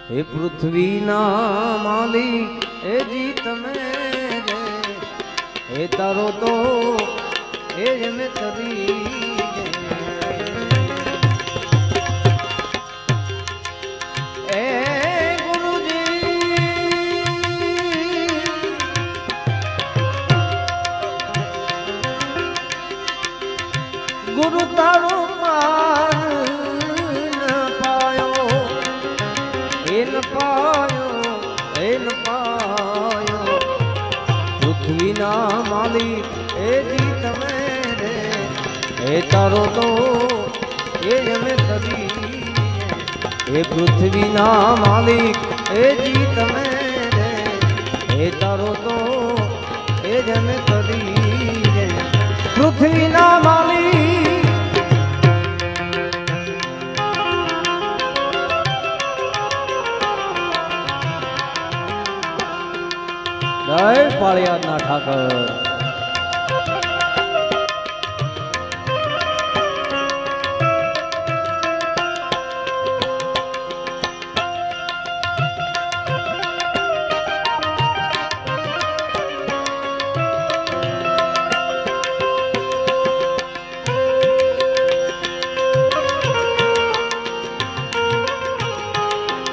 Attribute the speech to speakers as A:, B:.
A: હે પૃથ્વીના માલિક એ જી તમે રે, હે તારો તો એ જ મેં તરી ગુરુ તારો માન પાયો એન પાયો એન પાયો પૃથ્વીના માલિક એ જી તમે રે, હે તારો તો એ અમે તરી હે પૃથ્વીના માલિક એ જી તમે રે, હે તારો તો એ જ અમે તરી પૃથ્વીના માલિક જય પાળિયાદના ઠાકર।